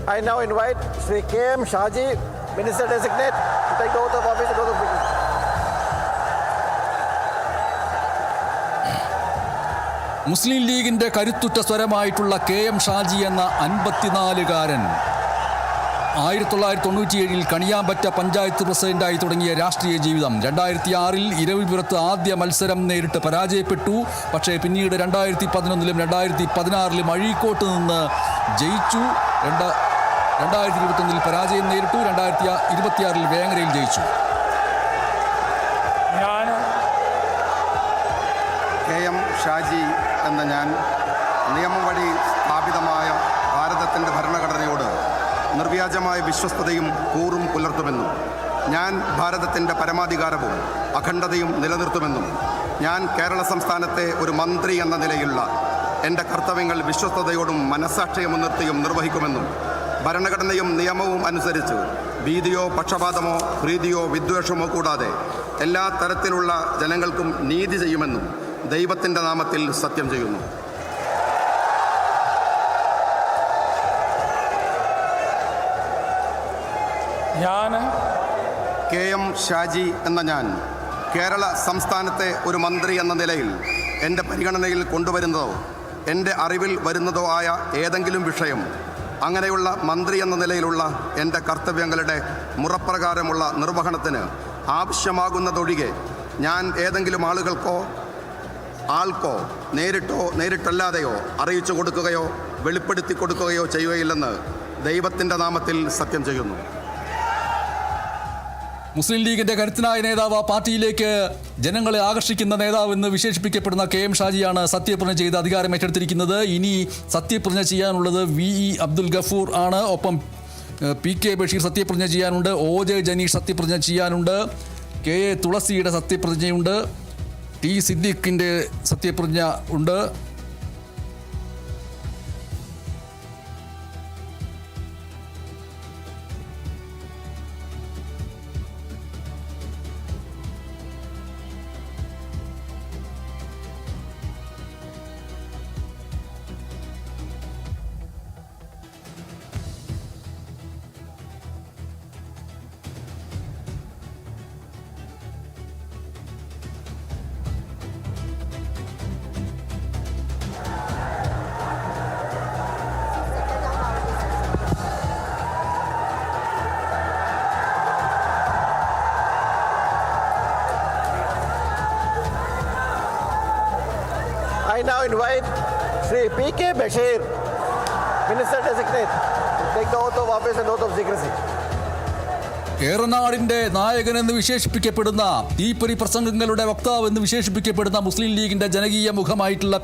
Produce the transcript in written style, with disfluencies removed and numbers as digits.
I now invite Sri K.M. Shaji, Minister Designate, to take the oath of office and oath of office. മുസ്ലിം ലീഗിന്റെ കരുത്തുറ്റ സ്വരമായിട്ടുള്ള KM Shaji എന്ന 54-കാരൻ 1997 കണിയാമ്പറ്റ പഞ്ചായത്ത് പ്രസിഡന്റായി തുടങ്ങിയ രാഷ്ട്രീയ ജീവിതം 2006 ഇരവിപുരത്ത് ആദ്യ മത്സരം നേരിട്ട് പരാജയപ്പെട്ടു. പക്ഷേ പിന്നീട് 2011 2016 അഴീക്കോട്ട് നിന്ന് ജയിച്ചു. 2021 പരാജയം നേരിട്ടു. 2026 വേങ്ങരയിൽ ജയിച്ചു. KM ഷാജി എന്ന ഞാൻ നിയമം വഴി സ്ഥാപിതമായ ഭാരതത്തിൻ്റെ ഭരണഘടനയോട് നിർവ്യാജമായ വിശ്വസ്തതയും കൂറും പുലർത്തുമെന്നും ഞാൻ ഭാരതത്തിൻ്റെ പരമാധികാരവും അഖണ്ഡതയും നിലനിർത്തുമെന്നും ഞാൻ കേരള സംസ്ഥാനത്തെ ഒരു മന്ത്രി എന്ന നിലയിലുള്ള എൻ്റെ കർത്തവ്യങ്ങൾ വിശ്വസ്തയോടും മനസ്സാക്ഷിയെ മുൻനിർത്തിയും നിർവഹിക്കുമെന്നും ഭരണഘടനയും നിയമവും അനുസരിച്ച് ഭീതിയോ പക്ഷപാതമോ പ്രീതിയോ വിദ്വേഷമോ കൂടാതെ എല്ലാ തരത്തിലുള്ള ജനങ്ങൾക്കും നീതി ചെയ്യുമെന്നും ദൈവത്തിൻ്റെ നാമത്തിൽ സത്യം ചെയ്യുന്നു. ഞാൻ KM ഷാജി എന്ന ഞാൻ കേരള സംസ്ഥാനത്തെ ഒരു മന്ത്രി എന്ന നിലയിൽ എൻ്റെ പരിഗണനയിൽ കൊണ്ടുവരുന്നതോ എൻ്റെ അറിവിൽ വരുന്നതോ ആയ ഏതെങ്കിലും വിഷയം അങ്ങനെയുള്ള മന്ത്രി എന്ന നിലയിലുള്ള എൻ്റെ കർത്തവ്യങ്ങളുടെ മുറപ്രകാരമുള്ള നിർവഹണത്തിന് ആവശ്യമാകുന്നതൊഴികെ ഞാൻ ഏതെങ്കിലും ആൾക്കോ നേരിട്ടോ നേരിട്ടല്ലാതെയോ അറിയിച്ചു കൊടുക്കുകയോ വെളിപ്പെടുത്തി കൊടുക്കുകയോ ചെയ്യുകയില്ലെന്ന് ദൈവത്തിൻ്റെ നാമത്തിൽ സത്യം ചെയ്യുന്നു. മുസ്ലിം ലീഗിന്റെ കരുത്തനായ നേതാവ്, പാർട്ടിയിലേക്ക് ജനങ്ങളെ ആകർഷിക്കുന്ന നേതാവ് എന്ന് വിശേഷിപ്പിക്കപ്പെടുന്ന KM ഷാജിയാണ് സത്യപ്രതിജ്ഞ ചെയ്ത് അധികാരം ഏറ്റെടുത്തിരിക്കുന്നത്. ഇനി സത്യപ്രതിജ്ഞ ചെയ്യാനുള്ളത് VE അബ്ദുൽ ഗഫൂർ ആണ്. ഒപ്പം PK ബഷീർ സത്യപ്രതിജ്ഞ ചെയ്യാനുണ്ട്. OJ ജനീഷ് സത്യപ്രതിജ്ഞ ചെയ്യാനുണ്ട്. KA തുളസിയുടെ സത്യപ്രതിജ്ഞയുണ്ട്. T സിദ്ദീഖിൻ്റെ സത്യപ്രതിജ്ഞ ഉണ്ട്. I now invite Sri P.K. Bashir, Minister Designate, to take the oath of office and oath of secrecy. ഏറനാടിന്റെ നായകൻ എന്ന് വിശേഷിപ്പിക്കപ്പെടുന്ന തീപ്പൊരി പ്രസംഗങ്ങളുടെ വക്താവ് എന്ന് വിശേഷിപ്പിക്കപ്പെടുന്ന മുസ്ലിം ലീഗിന്റെ ജനകീയ മുഖമായിട്ടുള്ള